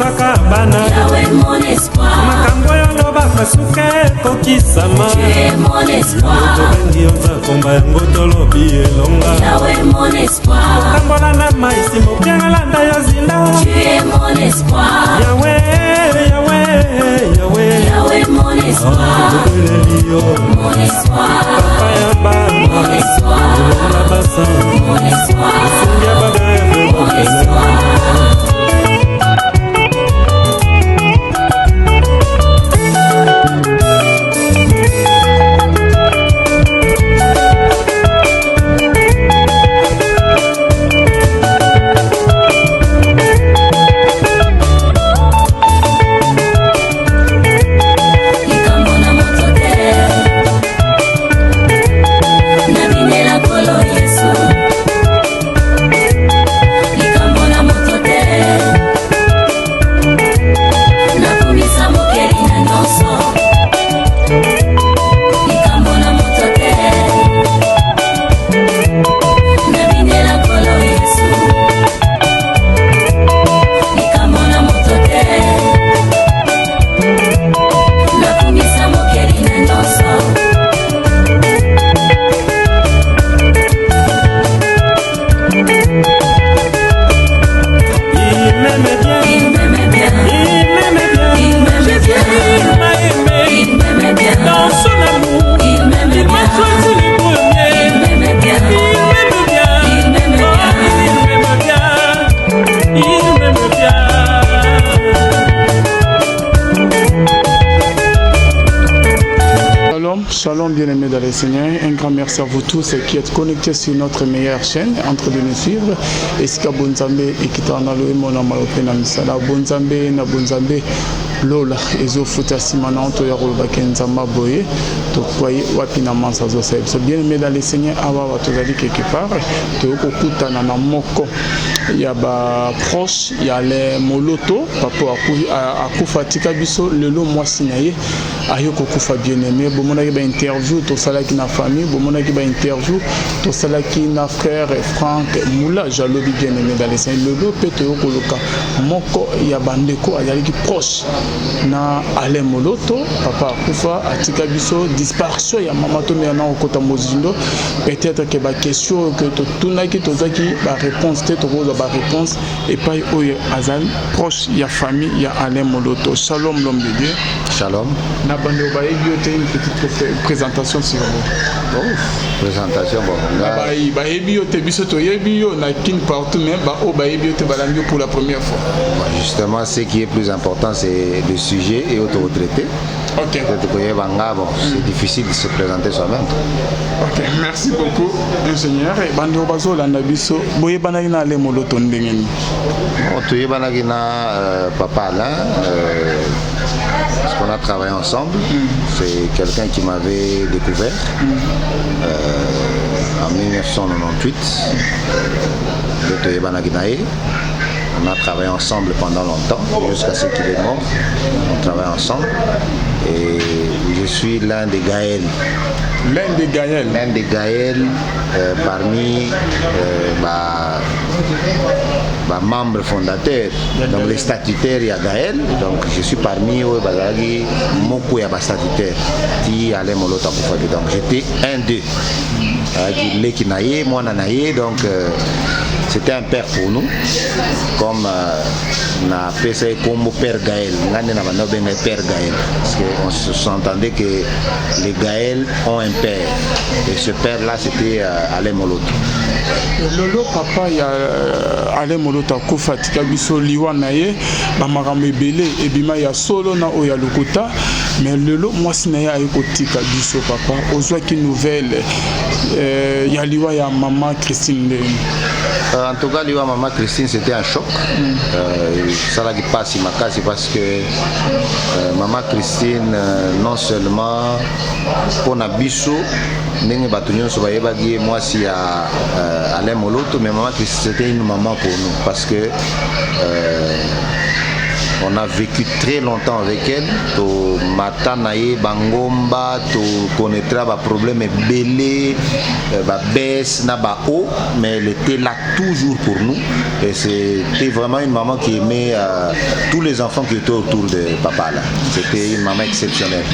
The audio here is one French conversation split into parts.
Obosaka bana Yahweh mon espoir. Makambo yango bakasuke kokisama. Tu es mon espoir. Tobengi onza komba yango tolobi elonga. Yahweh mon espoir. Kambola na maisi mopianga landa yo zinda. Tu es mon espoir. Yahweh, Yahweh, Yahweh. Yahweh mon espoir. Mon espoir. Papa yamba. Mon espoir. La basa. Mon espoir. Singa baga. Mon espoir. Shalom bien-aimés dans le Seigneur, un grand merci à vous tous qui êtes connectés sur notre meilleure chaîne en train de nous suivre. Esika Bonzambe et qui t'en a loué mon amour na misala Bonzambe na Bonzambe Lola ezo futa simana onto ya koloba kenzamba boye to kwaye wapi na mansa zo sebe. So bien-aimés dans le Seigneur awa watozali quelque part to kokutana na moko ya ba proche ya le moloto papa akufa tika biso lelo mwasi na ye ayoko kufa bien-aimé bomona ki ba interview to salaki na famille bomona ki ba interview to salaki na frère Franck Moula jalobi bien-aimé dans les saints lelo peto yoko loka moko ya bandeko azali ki proche na ale moloto papa akufa atika biso disparition ya mama to mena okota mozindo peut-être que ba question que to tunaki to zaki ba réponse te to ba réponse et pas oyo azali proche ya famille ya ale moloto. Shalom l'homme de Dieu. Shalom. Na bande une petite présentation sur vous. Oh, présentation bon. Pour la première fois. Justement, ce qui est plus important, c'est le sujet et auto-retraité. Ok. Bon, c'est difficile de se présenter soi-même. Ok, merci beaucoup, ingénieur. Et bando bazo landa biso, boye banagina le moloto ndengeni. Bon, tu es banagina papa là. Parce qu'on a travaillé ensemble. C'est quelqu'un qui m'avait découvert en 1998. On a travaillé ensemble pendant longtemps, jusqu'à ce qu'il est mort. On travaille ensemble. Et je suis l'un des Gaël. L'un des Gaël. L'un des Gaël parmi membres fondateurs. Donc les statutaires, il y a Gaël. Donc je suis parmi eux, beaucoup de statutaires. Donc j'étais un d'eux. Moi, donc c'était un père pour nous, comme on a appelé ça comme Père Gaël. Père Gaël, parce qu'on s'entendait que les Gaël ont un père, et ce père-là c'était Alain Moloto. Lolo papa ya Alain Moloto akufa tika biso liwa na ye ba makambo ebele ebima ya solo na oya lokuta, mais lelo mwasi na ye ayeko tika biso papa ozwaki nouvelle ya liwa ya maman Christine. En tout cas, liwa maman Christine c'était un choc. Ça l'a passé ma case parce que maman Christine non seulement pour Nabiso ndenge bato nyonso bayebaki mwasi ya Alain Moloto, mais maman Christine c'était une maman pour nous parce que On a vécu très longtemps avec elle. To matanaye bangomba, to connaîtra ba problème belé, ba baisse na ba haut, mais elle était là toujours pour nous. Et c'était vraiment une maman qui aimait tous les enfants qui étaient autour de papa là. C'était une maman exceptionnelle.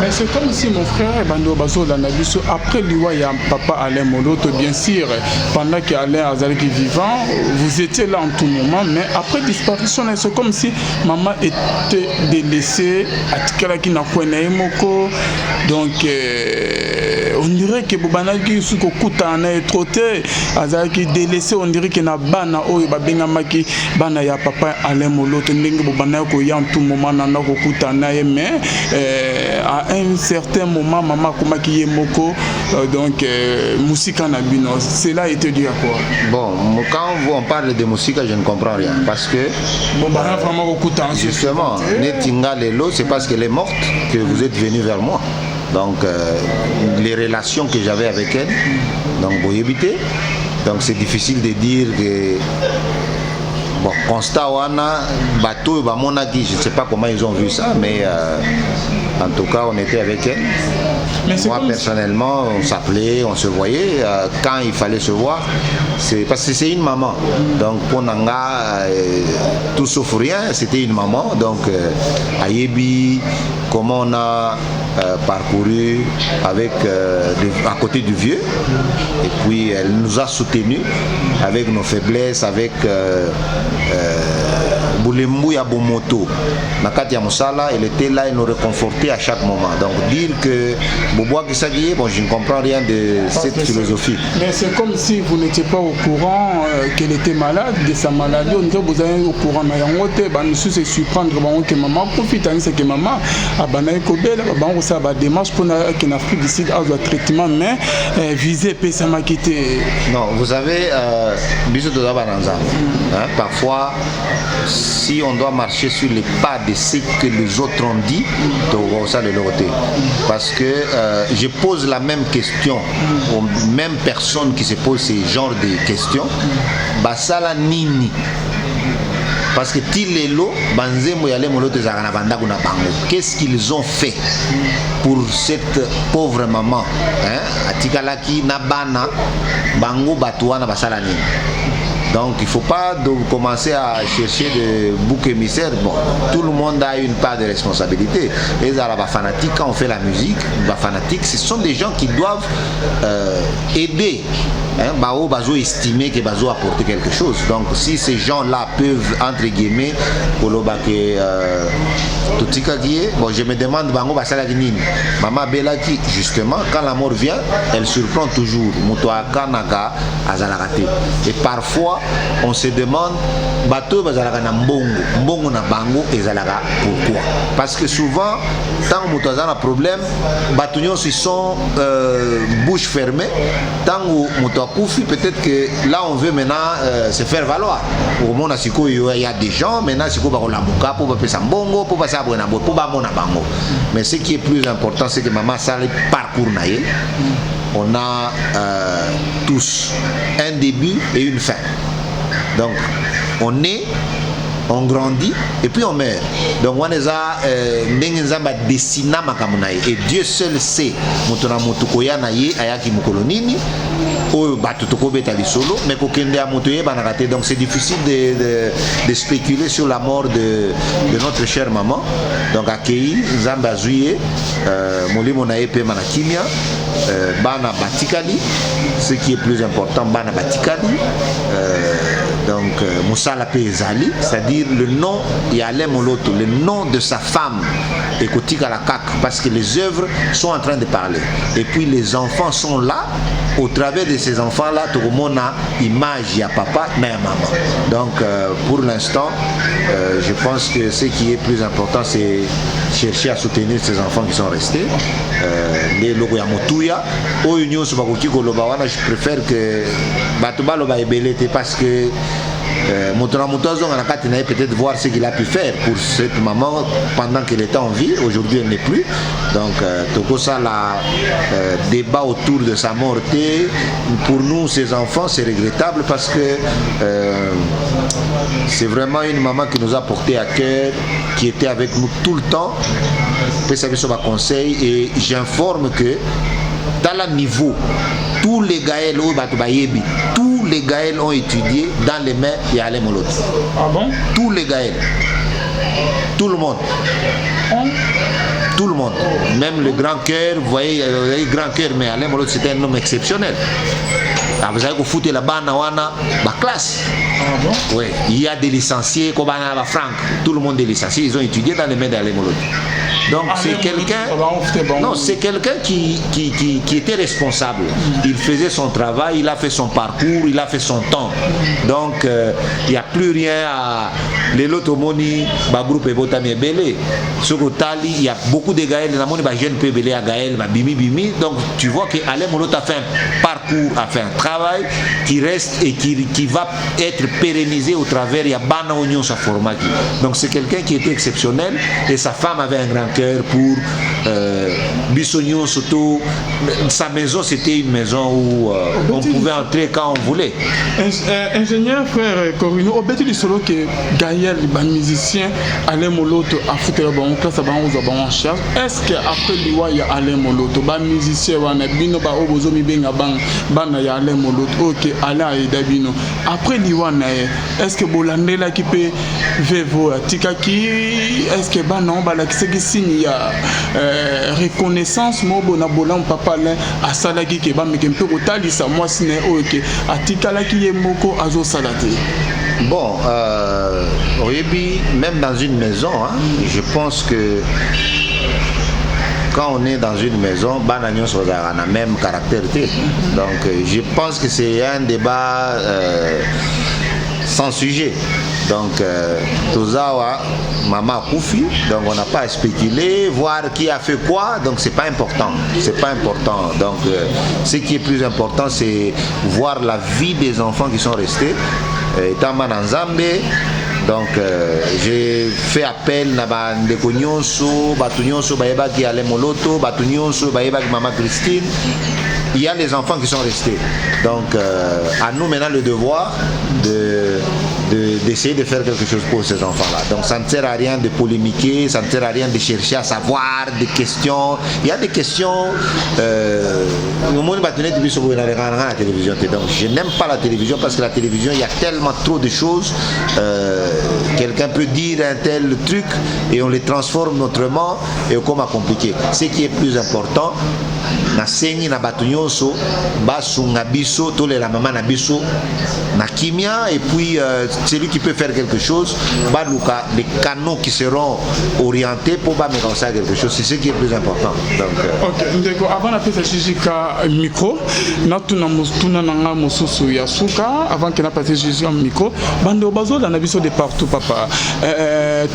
Mais c'est comme si mon frère Bando Baso Lanabiso, après l'Iwa, il y a papa Alain Moloto, bien sûr, pendant qu'Alain Azalki vivant, vous étiez là en tout moment, mais après disparition, c'est comme si maman était délaissée, Atikalaki na Moko, donc on dirait que Bobanaki Suko Kutana est trotté, Azalki délaissé, on dirait que na Bana Oyo Babengamaki, Bana ya papa Alain Moloto, Ndenge Bobanako ya en tout moment, Nana Kutana, mais à un certain moment, maman Komaki Moko, donc Moussika Nabino, cela a été dû à quoi? Bon, quand on parle de Moussika, je ne comprends rien, parce que justement, Netinga Lelo, c'est parce qu'elle est morte que vous êtes venu vers moi. Donc les relations que j'avais avec elle, donc vous évitez. Donc c'est difficile de dire que bon, constat wana bateau bamonaki, je ne sais pas comment ils ont vu ça, mais en tout cas on était avec elle. Mais moi personnellement, on s'appelait, on se voyait quand il fallait se voir. C'est parce que c'est une maman. Donc pour Nanga, tout sauf rien, c'était une maman. Donc à Yebi, comment on a parcouru avec à côté du vieux, et puis elle nous a soutenus avec nos faiblesses, avec Boulemou ya Bomoto, Nakati ya Moussala, elle était là et nous réconfortait à chaque moment. Donc dire que Boboa Kisagye, bon, je ne comprends rien de cette philosophie. Mais c'est comme si vous n'étiez pas au courant qu'elle était malade, de sa maladie. On dirait que vous êtes au courant. Mais en fait, nous sommes surprendre que maman profite, c'est que maman a banaï kobel, on ça va démarche pour qu'en Afrique d'ici a un traitement, mais visé pesa makité. Non, vous savez, bisous de Bananza. Parfois, si on doit marcher sur les pas de ce que les autres ont dit, ça le côté. Parce que je pose la même question aux mêmes personnes qui se posent ce genre de questions. Basala nini. Parce que Tilelo, Banzemo Yale Molote Zagana Bandagu na Bango, qu'est-ce qu'ils ont fait pour cette pauvre maman, Atikalaki Nabana, Bango Batouana Basala nini. Donc il ne faut pas commencer à chercher des boucs émissaires. Bon, tout le monde a une part de responsabilité. Les Arabes fanatiques, quand on fait la musique, les fanatiques, ce sont des gens qui doivent aider. Bao Bazo estimer que Bazo apporter quelque chose. Donc si ces gens-là peuvent, entre guillemets, bon, je me demande Bango Basala Nini. Maman Belaki, justement, quand la mort vient, elle surprend toujours. Mutoa Kanaka Azalakate. Et parfois, on se demande bateau bazalaka na mbongo na bango ezalaka pourquoi? Parce que souvent tant que mutoza na problème bateau ils sont bouche fermée, tant que muto akufi peut-être que là on veut maintenant se faire valoir. Au monde siko il y a des gens maintenant siko ba kolamuka pour passer mbongo pour passer abona pour ba mona bango. Mais ce qui est plus important c'est que maman ça le parcours naïe. On a tous un début et une fin. Donc, on naît, on grandit et puis on meurt. Donc, on est à dessina makamunaï. Et Dieu seul sait, mutona mutukoya naïe ayaki mukolonini, ou batutoko betali solo, mais kokende a mutoye banakate. Donc, c'est difficile de spéculer sur la mort de notre chère maman. Donc, accueilli, Nzamba Zouye, Molimo naïe pe manakimia. Bana Batikali, ce qui est plus important, Bana Batikali, donc Moussala Pezali, c'est-à-dire le nom Yale Moloto, le nom de sa femme, Ekotika la Kak, parce que les œuvres sont en train de parler. Et puis les enfants sont là, au travers de ces enfants-là, tout le monde a image, il y a papa, mais il y a maman. Donc pour l'instant, je pense que ce qui est plus important, c'est chercher à soutenir ces enfants qui sont restés. Les logos ya Motuya, au Union Subakoki Kolobawana, je préfère que Batuba Loba Ebelete parce que peut-être voir ce qu'il a pu faire pour cette maman pendant qu'elle était en vie. Aujourd'hui, elle n'est plus. Donc, tout ça, le débat autour de sa mort, pour nous, ses enfants, c'est regrettable parce que c'est vraiment une maman qui nous a porté à cœur, qui était avec nous tout le temps. Conseil, et j'informe que dans le niveau, tous les Gaëls ont étudié dans les mains de Alain Moloto. Ah bon? Tous les Gaëls. Tout le monde. Tout le monde. Même le grand cœur, vous voyez, grand cœur, mais Alain Moloto c'était un homme exceptionnel. Vous savez que foot la bana wana ba classe. Ah bon? Oui, il y a des licenciés comme Franck. Tout le monde est licencié, ils ont étudié dans les mains d'Alain Moloto. Donc c'est quelqu'un, non, c'est quelqu'un qui était responsable. Il faisait son travail, il a fait son parcours, il a fait son temps. Donc il n'y a plus rien à l'automoni, le groupe est Botami Belé. Sur Otali, il y a beaucoup de Gaël, la moni jeune peut belé à Gaël, bimi. Donc tu vois que Alain Moloto a fait un parcours, a fait un travail qui reste et qui va être pérennisé au travers il y a Bana Oignon sa format. Donc c'est quelqu'un qui était exceptionnel et sa femme avait un grand cœur pour Bissognon surtout. Sa maison c'était une maison où on pouvait entrer quand on voulait. Ingénieur frère Corino, au bêtis du solo que Gaël, le musicien Alain Moloto a foutu la bonne classe en charge. Est-ce qu'après l'Iwa il y a Alain Moloto, le musicien wana bino ba obozomi benga bana ya Alain Moloto, ok Alain et bino. Après l'Iwa est-ce que Bolandela qui peut vevo tikaki, est-ce que bana on ba la qui signe ya reconnaissance mobo na bolan papa là à salagi ke ba mekempe otali sa moi sine ok atikala ki yemoko azo salate. Bon, même dans une maison, hein, je pense que quand on est dans une maison, Banagnon a la même caractère. Donc, je pense que c'est un débat sans sujet. Donc, Tozawa, Maman Koufi, donc on n'a pas à spéculer, voir qui a fait quoi, donc c'est pas important. C'est pas important. Donc, ce qui est plus important, c'est voir la vie des enfants qui sont restés. Étant en Zambie, donc j'ai fait appel à Ndeko Nyonso, Batu Nyonso, Bayeba qui Alain Moloto, Batu Nyonso, Bayeba qui Maman Christine. Il y a les enfants qui sont restés. Donc à nous maintenant le devoir d'essayer de faire quelque chose pour ces enfants-là. Donc ça ne sert à rien de polémiquer, ça ne sert à rien de chercher à savoir des questions. Il y a des questions. La télévision. Donc je n'aime pas la télévision parce que la télévision, il y a tellement trop de choses. Quelqu'un peut dire un tel truc et on les transforme autrement et on commence à compliquer. Ce qui est plus important, na sengi na batu nyonso basunga biso tole la maman na biso na kimia et puis celui qui peut faire quelque chose baluka les canaux qui seront orientés pour ba mettre ça quelque chose, c'est ce qui est plus important. Donc OK, ndeko avant la pesa Jijika micro na tuna nanga mosusu ya suka avant que na pesa Jijika micro bando bazo na biso de partout papa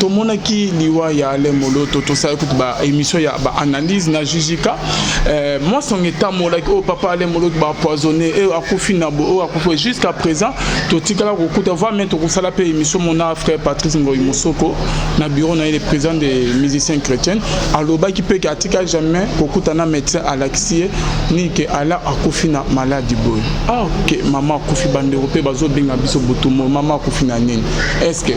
to mona ki liwa ya Alain Moloto to sa écoute ba émission ya ba analyse na Jijika moi son état mola oh papa Alain Moloto ba poisonné et akufi na bo akufi jusqu'à présent to tikala ko kuta va mettre ko sala pe émission mon frère Patrice Ngoyi Mosoko na bureau na le président des musiciens chrétiens aloba qui peut katika jamais ko kuta na médecin Alexis ni que ala akufi na maladie boy ah OK maman akufi bande europé bazo benga biso botumo maman akufi na nini est-ce que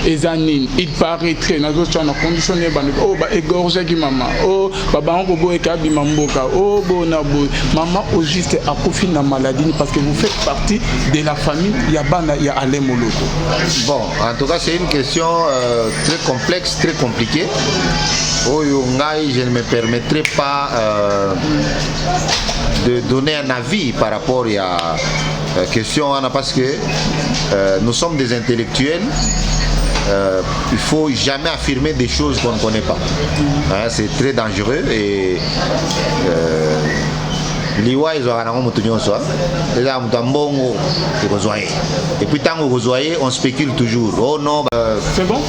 Ezanine, il paraîtrait dans d'autres gens conditionnés oh bah égorgé qui maman oh baba on bobo ekabi mamboka oh bonabo maman au juste a confié na maladie parce que vous faites partie de la famille Yabana ya Alain Moloto. Bon, en tout cas c'est une question très complexe, très compliquée. Oh Yongai, je ne me permettrai pas de donner un avis par rapport à la question parce que nous sommes des intellectuels. Il ne faut jamais affirmer des choses qu'on ne connaît pas. Hein, c'est très dangereux et liwa ils ont mutu nyonso eza mutu mbongo et puis tant que vous voyez on spécule toujours oh non c'est bon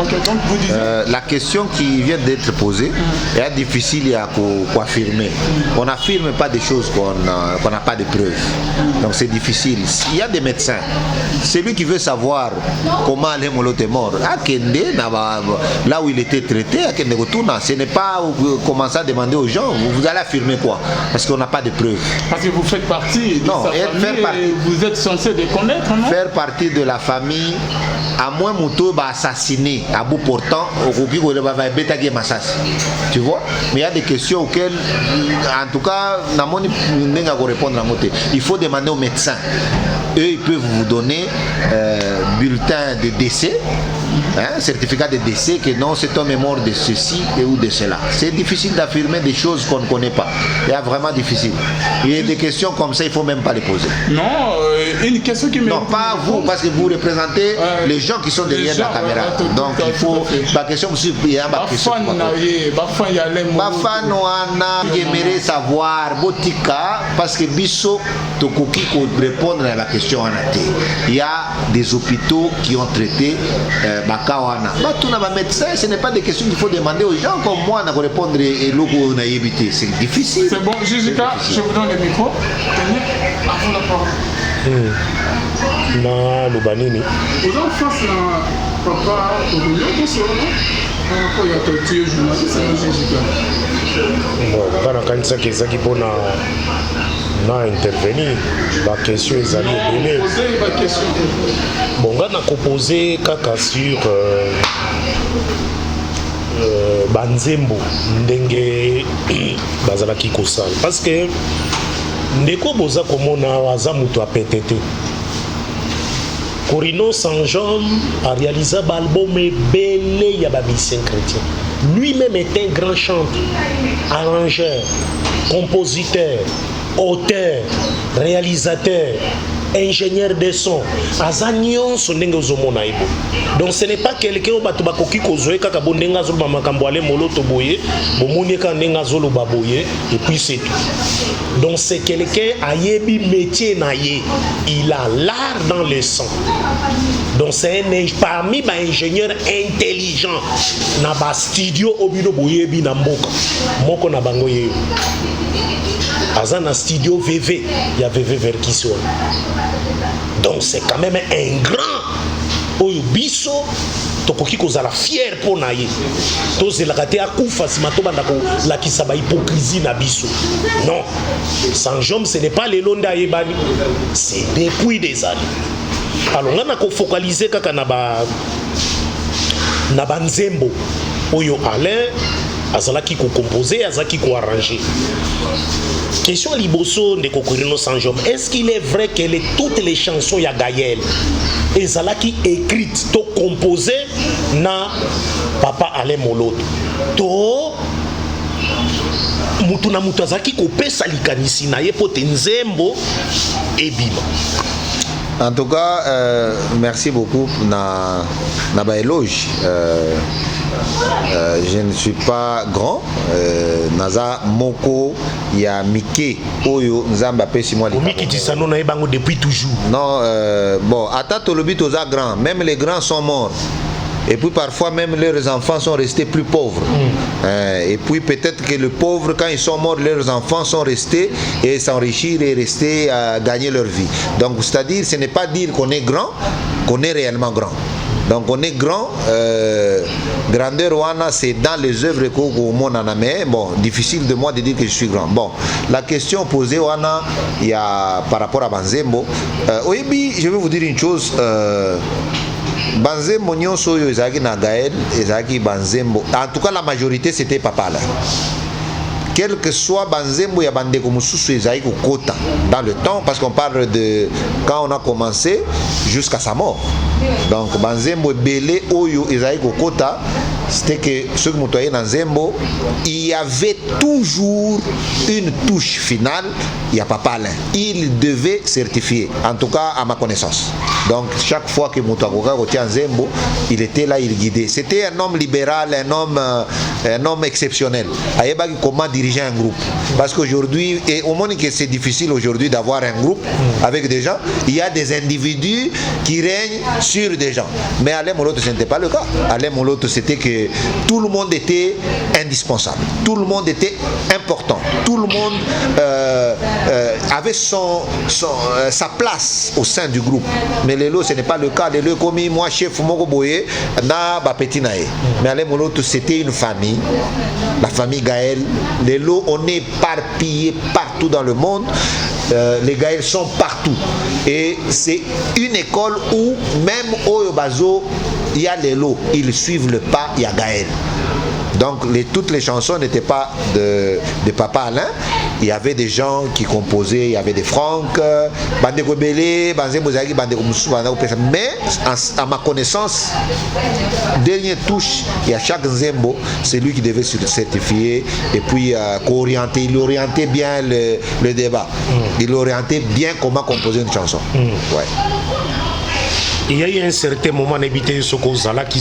Ok, donc vous disiez... La question qui vient d'être posée est difficile à affirmer. On n'affirme pas des choses qu'on n'a pas de preuves. Donc c'est difficile. Il y a des médecins. Celui qui veut savoir comment Alain Moloto est mort, à Kende, là où il était traité, à Kende Rotuna, ce n'est pas commencer à demander aux gens, vous allez affirmer quoi? Parce qu'on n'a pas de preuves. Parce que vous faites partie de sa famille et vous êtes censé les connaître, non? Faire partie de la famille, à moins Mouto va assassiner à bout portant, tu vois? Mais il y a des questions auxquelles, en tout cas, répondre à moté. Il faut demander aux médecins. Eux, ils peuvent vous donner bulletin de décès, certificat de décès, que non, cet homme est mort de ceci et ou de cela. C'est difficile d'affirmer des choses qu'on ne connaît pas. C'est vraiment difficile. Il y a des questions comme ça, il ne faut même pas les poser. Non, une question qui me... Non, pas vous, parce que vous représentez les gens qui sont derrière la caméra. Donc il faut... La question, il y a ma question. J'aimerais savoir, Botika, parce que Bisso, Tokoki, pour répondre à la question en athée. Il y a des hôpitaux qui ont traité Bakawana. Médecin, ce n'est pas des questions qu'il faut demander aux gens comme moi pour répondre et logo naïveté. C'est difficile. C'est bon, Jessica, je vous donne le micro. Tenez, à vous la parole. Na Lubanini. Aux enfants, papa, il y a tortue journaliste, Jessica. Bon, quand on a dit que na intervenir, la question est allée. Bon, on a proposé caca sur Banzembo, ndenge bazalaki kosala. Parce que ndeko boza komona azamuto a PTT. Corino Sanjom a réalisé un album belé ya ba musicien chrétien. Lui-même est un grand chanteur, arrangeur, compositeur, auteur, réalisateur, ingénieur de son. Azanyon son ndenge ozomona ibo. Donc ce n'est pas quelqu'un au bato bakoki kozoe kaka bondenga zolo ba makambo ale moloto boye, bomoni ka ndenga zolo baboye et puis c'est tout. Donc c'est quelqu'un ayebi métier na ye. Il a l'art dans le son. Donc c'est parmi les ingénieurs intelligents na ba studio obino boye bi na mboka. Moko na bango ye. Azana studio VV, il y a VV Verkisson. Donc c'est quand même un grand Oyobiso, tokoki kozala fier pour naïe. Tozela kate akufa simato bandako la kisaba hypocrisie na biso. Non. Sanjom ce n'est pas les londa yebani, c'est depuis des années. Alors on a focalisé kaka na Nzembo Oyo Alain azalaki ko composer, azalaki ko arranger. Question liboso de Corino Sanjom. Est-ce qu'il est vrai que toutes les chansons ya Gaël ezalaki écrites to composées na Papa Alain Moloto? To mutu na mutu azalaki ko pesa likanisi na ye pote Nzembo ebima. En tout cas, merci beaucoup na éloge. Je ne suis pas grand. Naza Moko ya Mike Oyo Nzamba pesi moi. Miki tisano na ebango depuis toujours. Non, bon, ata tolobi toza grand. Même les grands sont morts. Et puis parfois même leurs enfants sont restés plus pauvres. Et puis peut-être que les pauvres, quand ils sont morts, leurs enfants sont restés et s'enrichir et rester à gagner leur vie. Donc c'est-à-dire, ce n'est pas dire qu'on est grand, qu'on est réellement grand. Donc on est grand, grandeur Wana, c'est dans les œuvres qu'au monde en a, mais bon, difficile de moi de dire que je suis grand. Bon, la question posée Wana, il y a par rapport à Banzembo. Oyebi, je vais vous dire une chose. Banzembo nyonso yo ezaki na Gaël, ezaki Banzembo. En tout cas la majorité c'était papa là. Quel que soit Banzembo ya bandeko mususu ezaki kokota dans le temps parce qu'on parle de quand on a commencé jusqu'à sa mort. Donc Banzembo belé oyo ezaki kokota c'était que ceux qui m'ont dans Zembo, il y avait toujours une touche finale, il n'y a Papa Alain. Il devait certifier, en tout cas à ma connaissance. Donc chaque fois que Moutakoka retient Zembo, il était là, il guidait. C'était un homme libéral, un homme exceptionnel. Aïeba comment diriger un groupe. Parce qu'aujourd'hui, et au monde que c'est difficile aujourd'hui d'avoir un groupe avec des gens, il y a des individus qui règnent sur des gens. Mais Alain Moloto, ce n'était pas le cas. Alain Moloto, c'était que tout le monde était indispensable. Tout le monde était important. Tout le monde avait sa place au sein du groupe. Mais Lelo, ce n'est pas le cas. Lelo, comme moi, chef Moko Boye, na Bapeti Nae. Mais Alain Moloto, c'était une famille. La famille Gaël. Lelo, on est éparpillés partout dans le monde. Les Gaëls sont partout. Et c'est une école où même au Bazo, il y a les lots. Ils suivent le pas, il y a Gaël. Donc toutes les chansons n'étaient pas de Papa Alain. Il y avait des gens qui composaient, il y avait des Franck, Bandeko Belé, mais à ma connaissance, dernière touche, il y a chaque Zembo, c'est lui qui devait se certifier et puis orienter. Il orientait bien le débat. Il orientait bien comment composer une chanson. Ouais. Il y a eu un certain moment n'habité Sokozala qui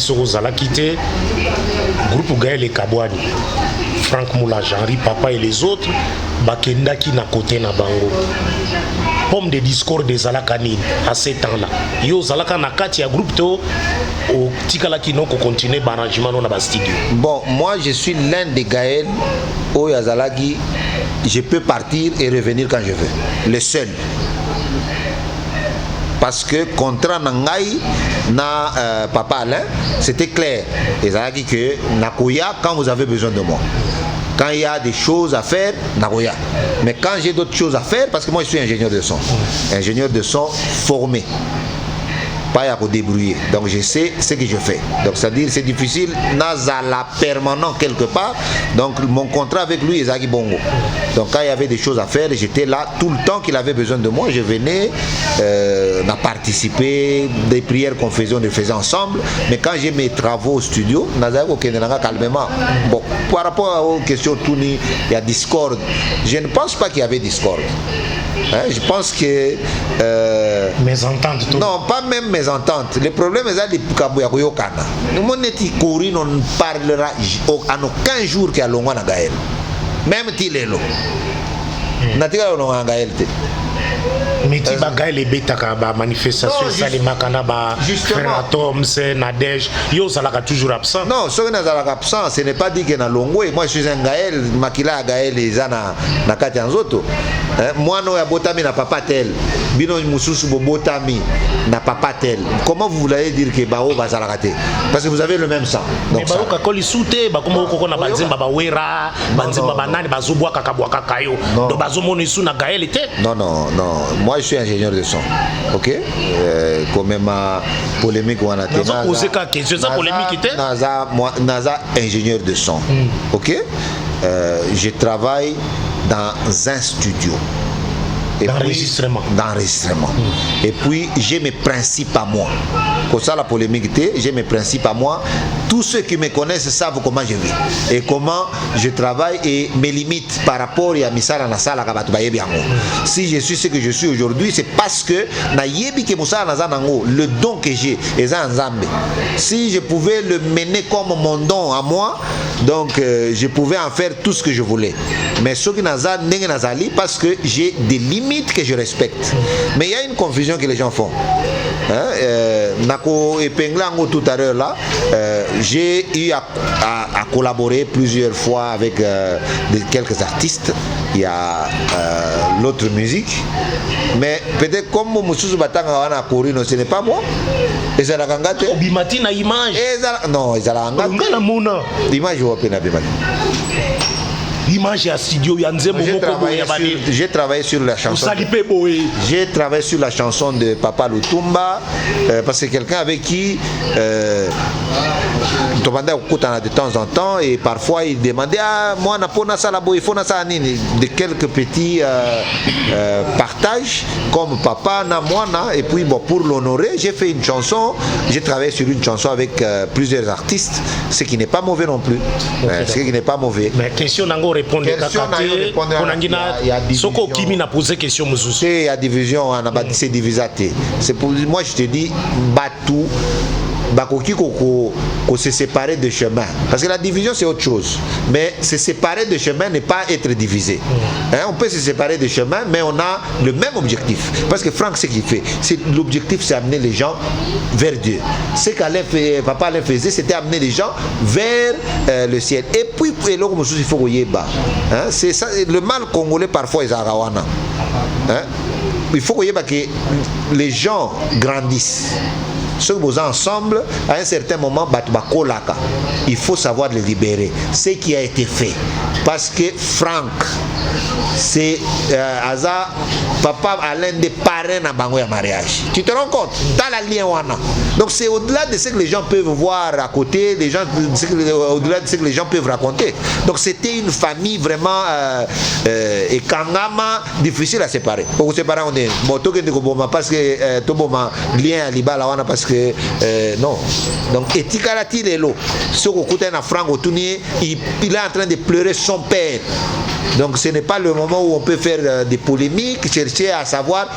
quitté groupe Gaël et Kabouani, Franck Moula, Henri Papa et les autres, Bakenda qui n'a côté na bango. Pomme de discours des Zalakanines à ces temps-là. Yo Zalaka na kati ya groupe to au tikala qui non continuer barrangement na ba studio. Bon, moi je suis l'un des Gaël au Yazalaki, je peux partir et revenir quand je veux. Le seul. Parce que contrat Nangaï na Papa Alain, c'était clair. Et ça a dit que Nakoya quand vous avez besoin de moi. Quand il y a des choses à faire, Nakoya. Mais quand j'ai d'autres choses à faire, parce que moi je suis ingénieur de son. Ingénieur de son formé. Pas à débrouiller. Donc je sais ce que je fais. Donc c'est-à-dire c'est difficile, Nazala permanent quelque part. Donc mon contrat avec lui est Zaki Bongo. Donc quand il y avait des choses à faire, j'étais là tout le temps qu'il avait besoin de moi. Je venais, on a participé, des prières qu'on faisait, on les faisait ensemble. Mais quand j'ai mes travaux au studio, Nazala Okenenanga calmement. Bon, par rapport aux questions Touni, il y a discorde. Je ne pense pas qu'il y avait discorde. Hein, je pense que mésentente tout. Non, pas même mésentente. Le problème est que nous on parlera en aucun jour qu'il y a Longwa na Gaël. Même Tilelo. Natika Longwa na Gaël. Mais tu vas gagner les bêta ba manifestation ça les makana ba frère Atom c'est Nadège yo ça là toujours absent. Non, ce qui est absent, ce n'est pas dit que na Longwe. Moi je suis un Gaël, makila Gaël les ana na kati nzoto. Moi no ya botami na papa tel. Bino mususu bo botami na papa tel. Comment vous voulez dire que bao ba zalakate? Parce que vous avez le même sang. Donc ba ka koli soute ba comme ko na banzimba ba wera, banzimba banani bazobwa kakabwa kakayo. Do bazomoni su na Gaël était. Non. Moi je suis ingénieur de son. OK? Quand même polémique on a été. Naza poser ka question ça polémique était. Naza ingénieur de son. OK? Je travaille dans un studio. D'enregistrement. Et puis j'ai mes principes à moi. Comme ça la polémique était, j'ai mes principes à moi. Tous ceux qui me connaissent savent comment je vis et comment je travaille et mes limites par rapport à Misala Nasala Kabatubayebi Ango. Si je suis ce que je suis aujourd'hui, c'est parce que Nayebi ke Musala Nazanango, le don que j'ai est un Zambé. Si je pouvais le mener comme mon don à moi, donc je pouvais en faire tout ce que je voulais. Mais ce qui Nazan n'est Nazali parce que j'ai des limites que je respecte. Mais il y a une confusion que les gens font. Nako Epenglango tout à l'heure là, j'ai eu à collaborer plusieurs fois avec quelques artistes. Il y a l'autre musique. Mais peut-être comme Moussousou Batanga wana Korino, ce n'est pas moi. Et ça la gangate. Bimati na image. Non, ça la gangate. L'image ou pas na bimati. Image à studio j'ai travaillé sur la chanson. J'ai travaillé sur la chanson de Papa Lutumba parce que quelqu'un avec qui de temps en temps et parfois il demandait moi il faut de quelques petits partages comme papa na moi et puis bon, pour l'honorer j'ai fait une chanson, j'ai travaillé sur une chanson avec plusieurs artistes, ce qui n'est pas mauvais non plus. Ce qui n'est pas mauvais. Mais question nango répondre il y a soko kimi na poser question mususu. Il y a division on a bâti c'est divisaté. C'est pour moi je te dis Batou Bakoki ko se séparer de chemin. Parce que la division c'est autre chose. Mais se séparer de chemin n'est pas être divisé. On peut se séparer de chemin, mais on a le même objectif. Parce que Franck, ce qu'il fait, l'objectif c'est amener les gens vers Dieu. Ce Papa Alain faisait, c'était amener les gens vers le ciel. Et puis, il faut c'est ça, le mal congolais parfois est arawana. Il faut que les gens grandissent. Ceux qui sont ensemble, à un certain moment, il faut savoir les libérer. Ce qui a été fait. Parce que Franck, c'est Papa Alain des parrains à Bangoya mariage. Tu te rends compte? Dans la lien wana. Donc c'est au-delà de ce que les gens peuvent voir à côté, au-delà de ce que les gens peuvent raconter. Donc c'était une famille vraiment et kangama difficile à séparer. Pour séparer on est parce que toboma lien à libala wana parce que non. Donc etikalati lelo. Ce que na Franck Otuni, il est en train de pleurer son père. Donc ce n'est pas le moment où on peut faire des polémiques, chercher à savoir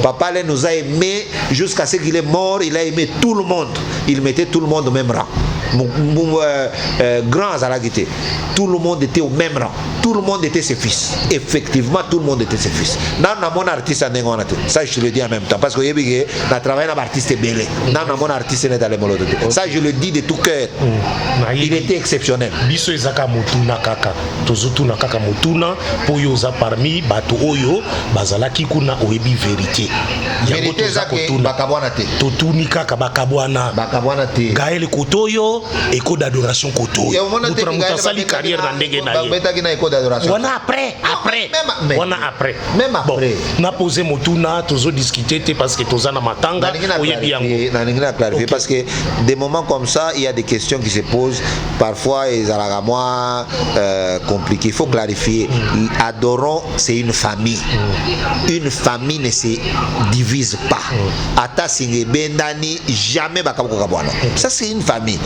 Papa nous a aimé jusqu'à ce qu'il est mort, il a aimé tout le monde. Il mettait tout le monde au même rang. Grand Zalagité, tout le monde était au même rang. Tout le monde était ses fils. Effectivement, tout le monde était ses fils. Dans mon artiste, ça je le dis en même temps. Parce que j'ai travaillé avec un artiste belé. Dans mon artiste, ça je le dis de tout cœur. Il était exceptionnel. Biso ezaka mutuna kaka. Tozutuna kaka mutuna po yoza parmi bato oyo bazalaki kuna oyebi vérité. Vérité zake bakabwana te. Totuni kaka bakabwana. Bakabwana te. Gaël Kotoyo, écho d'adoration Kotoyo. Mutasali carrière dans ndenge na ye. On a après. On a après. Même après. Bon, na posé mutuna tozo discuter parce que tozana matanga oyebi yango. Parce que des moments comme ça, il y a des questions qui se posent. Parfois, ils ont moi compliqué. Il faut clarifier. Adorons, c'est une famille. Une famille ne se divise pas. Ata singe bendani jamais bakabokabwana. Ça c'est une famille.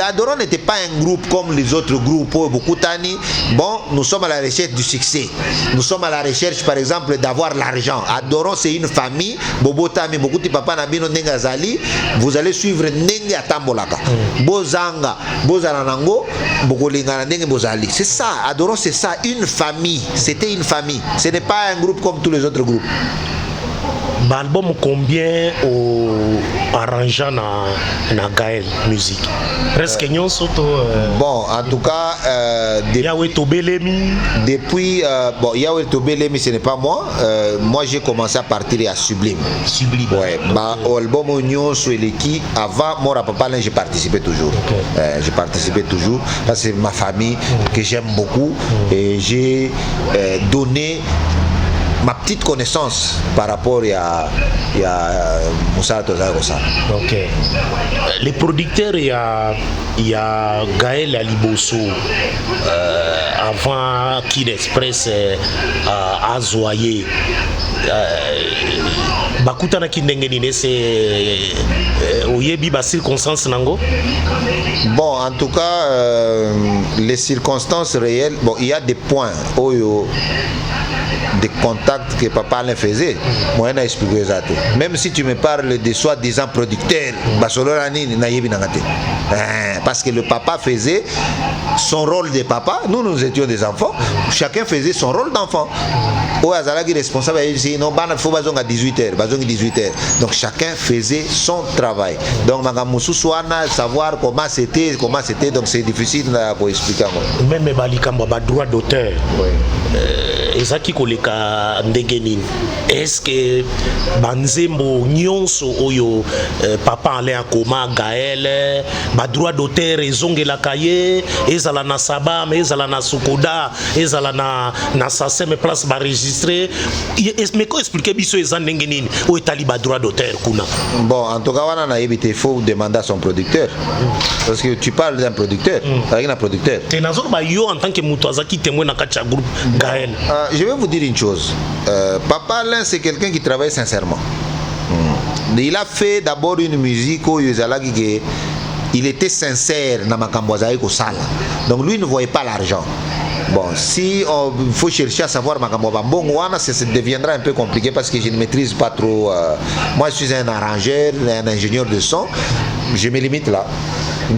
Adorons n'était pas un groupe comme les autres groupes. Beaucoup tani. Bon, nous sommes à la recherche du succès. Nous sommes à la recherche, par exemple, d'avoir l'argent. Adorons, c'est une famille. Bobotami, beaucoup de papa nabino nengazali. Vous allez suivre nenge atambolaka. Bozanga, bozalanango, bokolinga nenge bozali. C'est ça. Adorons, c'est ça. Une famille. C'était une famille. Ce n'est pas un groupe comme tous les autres groupes. L'album combien au arrangeant na Gaël musique presque nyonso to bon en tout cas Yahweh Tobelemi depuis bon Yahweh Tobelemi ce n'est pas moi moi j'ai commencé à partir à Sublime ouais bah album nyonso eleki avant mon papa là j'ai participé toujours j'ai participé toujours parce que c'est ma famille que j'aime beaucoup et j'ai donné ma petite connaissance par rapport à Moussa Tozarosa. Ok. Les producteurs, il y a Gaël Aliboso avant Kid Express à Zoyer. Bakutana Kindengenine, c'est Oyebi ba circonstances nango. Bon, en tout cas, les circonstances réelles, bon, il y a des points où des contacts que papa Alain faisait, moi je n'ai expliqué ça. Même si tu me parles de soi-disant producteurs, parce que le papa faisait son rôle de papa, nous étions des enfants, chacun faisait son rôle d'enfant. Responsable, non, il faut à 18h, 18h. Donc chacun faisait son travail. Donc savoir comment c'était, donc c'est difficile à expliquer. Même les droits d'auteur. Ezaki koleka ndenge nini est-ce que banzembo nyonso oyo papa Alain akoma Gaël ba droit d'auteur ezongelaka ye ezala na Sabam ezala na Sokoda ezala na Sasem place ba enregistrer mais mais quand expliquer biso eza ndenge nini o etali ba droit d'auteur kuna. Bon, en tout cas, il faut demander à son producteur. Parce que tu parles d'un producteur, avec un producteur. Yo en tant que Moutouazaki témoin dans le groupe Gaël. Je vais vous dire une chose. Papa Alain, c'est quelqu'un qui travaille sincèrement. Il a fait d'abord une musique où il était sincère dans Makamboazaï Kosala. Donc lui ne voyait pas l'argent. Bon, si il faut chercher à savoir Makamboazaï, ça deviendra un peu compliqué parce que je ne maîtrise pas trop. Moi, je suis un arrangeur, un ingénieur de son. Je me limite là. Je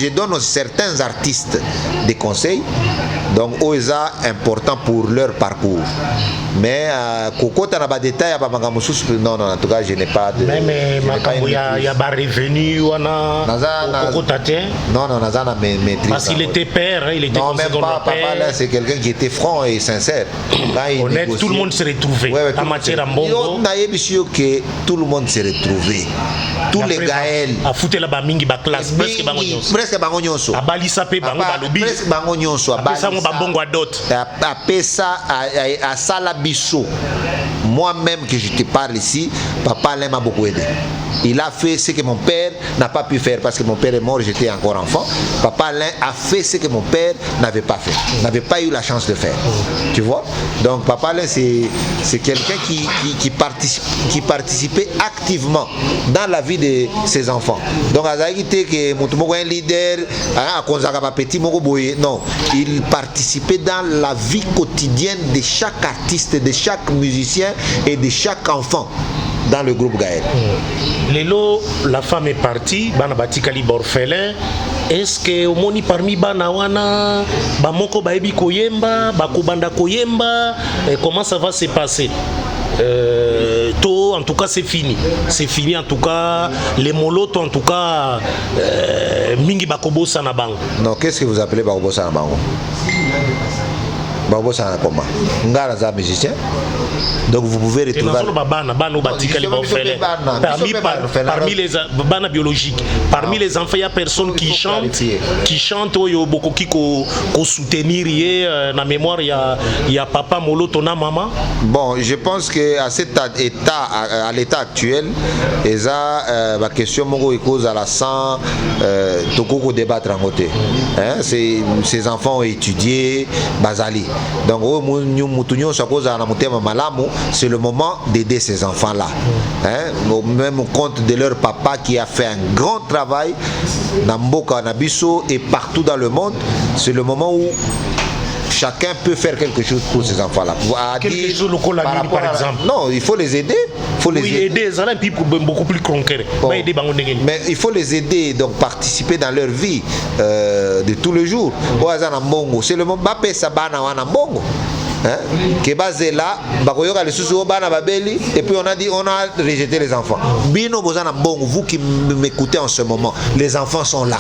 donne à certains artistes des conseils, donc OESA important pour leur parcours. Mais Coco t'as pas détail non, en tout cas je n'ai pas de. Même il y a des revenus non, maîtrise. Parce qu'il était père, il était non, même pas papa là, c'est quelqu'un qui était franc et sincère. Honnête, tout le monde s'est retrouvé. En matière mbongo. Que tout le monde s'est retrouvé. Tous les Gaël. A foutu la mingi ba classe presque bango nyonso. Presque bango nyonso. A balisa pe bango balobi. Presque bango nyonso. A pesa mo bango a dot. A pesa a sala biso. Moi-même que je te parle ici, papa Alain m'a beaucoup aidé. Il a fait ce que mon père n'a pas pu faire parce que mon père est mort, j'étais encore enfant. Papa Alain a fait ce que mon père n'avait pas fait, n'avait pas eu la chance de faire. Tu vois? Donc papa Alain c'est quelqu'un qui participait activement dans la vie de ses enfants. Donc Azaïté que mon un leader, non, il participait dans la vie quotidienne de chaque artiste, de chaque musicien et de chaque enfant dans le groupe Gaël. Lelo, la femme est partie, bana batikali orphelin. Est-ce que au moni parmi bana wana bamoko baebi koyemba, bakobanda koyemba, comment ça va se passer? En tout cas c'est fini en tout cas les moloto en tout cas mingi bakobosa na bango. Non, qu'est-ce que vous appelez bakobosa na bango? Bakobosa na comment? Ngara za musicien. Donc vous pouvez retrouver parmi les bana biologiques, parmi les enfants il y a personne qui chante yo bokoki ko soutenir na mémoire il y a papa moloto na maman. Bon, je pense que à cet état à l'état actuel eza la question moko cause à la sang tokoko débattre en côté. Hein, ces enfants ont étudié bazali. Donc mutunyo sa cause na mutema malamu. C'est le moment d'aider ces enfants-là. Hein? Même au compte de leur papa qui a fait un grand travail dans Mboka, Nabiso et partout dans le monde. C'est le moment où chacun peut faire quelque chose pour ces enfants-là. Quelque chose par exemple. Non, il faut les aider. Aider, ça beaucoup plus concret. Bon. Mais il faut les aider, donc participer dans leur vie de tous les jours. C'est le moment où que basé là, et puis on a dit on a rejeté les enfants. Bino bozana bon, vous qui m'écoutez en ce moment, les enfants sont là.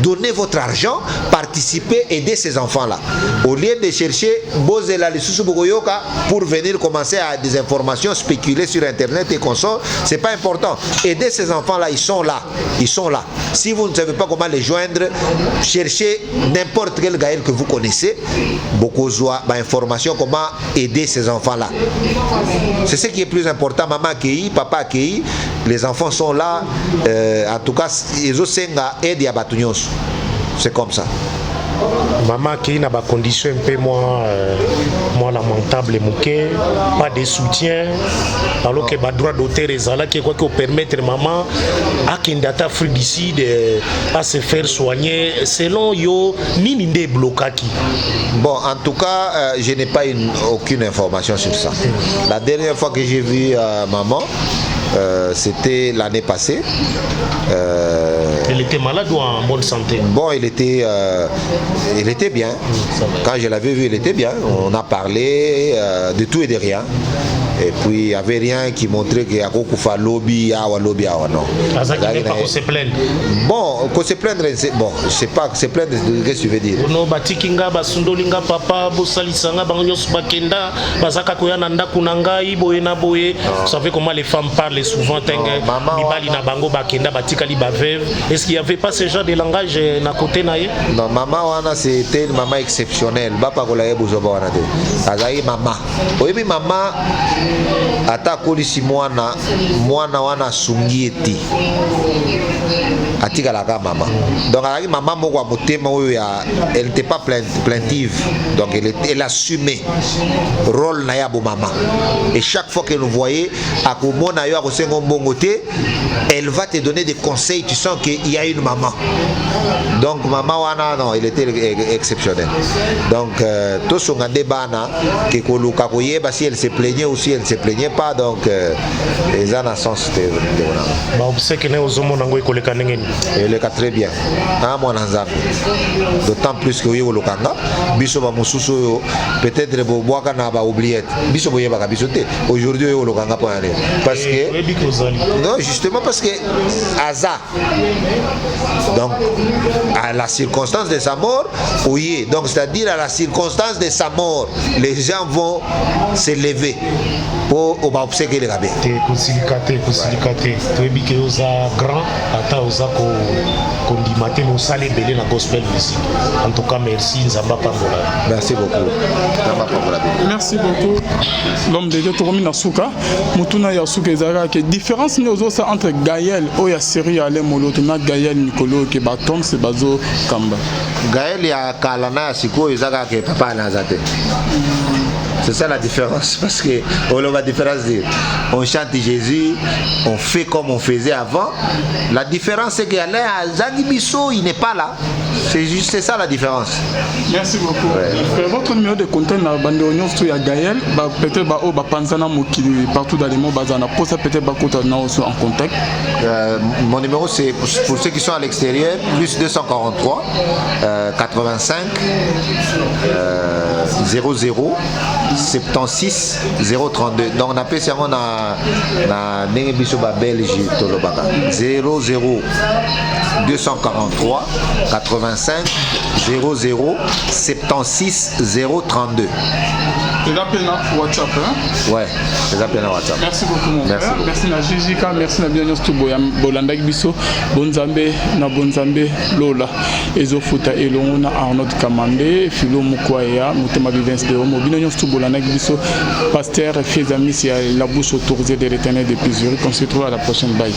Donnez votre argent, participez, aidez ces enfants là. Au lieu de chercher bozela les sous pour venir commencer à des informations spéculer sur internet et consorts, c'est pas important. Aidez ces enfants là, ils sont là. Si vous ne savez pas comment les joindre, cherchez n'importe quel Gaël que vous connaissez. Beaucoup information comment aider ces enfants-là. C'est ce qui est plus important. Maman accueilli, papa accueilli, les enfants sont là. En tout cas, ils ont aidé à Batunios. C'est comme ça. Maman qui n'a pas condition un peu moins lamentable et pas de soutien alors que le droit d'auteur est là qui quoi permettre maman à Kendata Afrique d'ici à se faire soigner selon yo ni des blocaki. Bon, en tout cas je n'ai pas aucune information sur ça. La dernière fois que j'ai vu maman c'était l'année passée. Elle était malade ou en bonne santé? Bon, elle était bien. Quand je l'avais vue, elle était bien. On a parlé de tout et de rien. Et puis il n'y avait rien qui montrait qu'il y a un lobby, non. Pas se plaindre. Bon, qu'on se plaindre, bon, je sais pas, se plaindre, qu'est-ce que tu veux dire? Non, batikinga, basundolinga, papa, bosalisanga, banyos bakenda, bazaka koyana ndakunanga, iboyena boye. Vous savez comment les femmes parlent souvent, mibali na bango bakenda, batikali baveve. Est-ce qu'il n'y avait pas ce genre de langage na côté naïe? Non, maman wana c'était une maman exceptionnelle. Bapa kolaye bozoba wana de. Azayi maman. Oyebi maman ata kolisi mwana wana sungieti. Atikalaka maman. Donc avec maman moko motema oyo elle n'était pas plaintive. Donc elle assumait rôle na ya bo maman. Et chaque fois qu'elle nous voyait à komona yo akosengo mbongote, elle va te donner des conseils, tu sens qu'il y a une maman. Donc maman wana non, elle était exceptionnelle. Donc tout son bana que koluka koyeba si elle se plaignait ou si elle se plaignait pas, donc les en sens c'était ba obsèque ne ozomo nango ikoleka ngeni. Elle est très bien. D'autant plus que yo lokanga biso ba mususu peut-être bo boaka na ba oubliette. Biso boye ba bisoté. Aujourd'hui yo lokanga pas aller parce que non, justement parce que Aza. Donc à la circonstance de sa mort, oui, donc c'est-à-dire à la circonstance de sa mort, les gens vont se lever pour observer les rabais. Kusilikate. Tu es biké oza grand, ata oza kondimate mo salé belé na gospel music. En tout cas, merci Nzamba Pambola. Merci beaucoup. Nzamba Pambola. Merci beaucoup. L'homme de Dieu Toromi Nasuka, Mutuna Yasuka Ezara, que différence nous aussi entre Gaël Oya Seri Ale Moloto na Gaël Nicolo qui batom c'est bazo Kamba. Gaël ya Kalana Siko Ezara que papa Nazate. C'est ça la différence, parce que la différence, on chante Jésus, on fait comme on faisait avant. La différence, c'est qu'Alain Zangibiso, il n'est pas là. C'est ça la différence. Merci beaucoup. Ouais. Votre numéro de contact, il y a Gaël, peut-être partout dans les mots, pour ça peut-être en contact. Mon numéro, c'est pour ceux qui sont à l'extérieur, plus 243 85 00 76 032. Donc on appelle ça na Nengebiso Belge Tolobaka 00 243 85 00 76 032. C'est l'appel à WhatsApp, hein? Ouais, c'est l'appel à WhatsApp. Merci beaucoup, mon frère. Merci à Jijika, merci à Bianos Tuboya, Bolanda Biso, Bonzambe, na Bonzambe, Lola, Ezofuta, Elona, Arnaud Kamande, Philo Mukwaya, Mutema Vivens de Homo, Bianos Tubolanda Biso, Pasteur, Fils amis, la bouche autorisée de l'éternel des plusieurs. On se retrouve à la prochaine bye.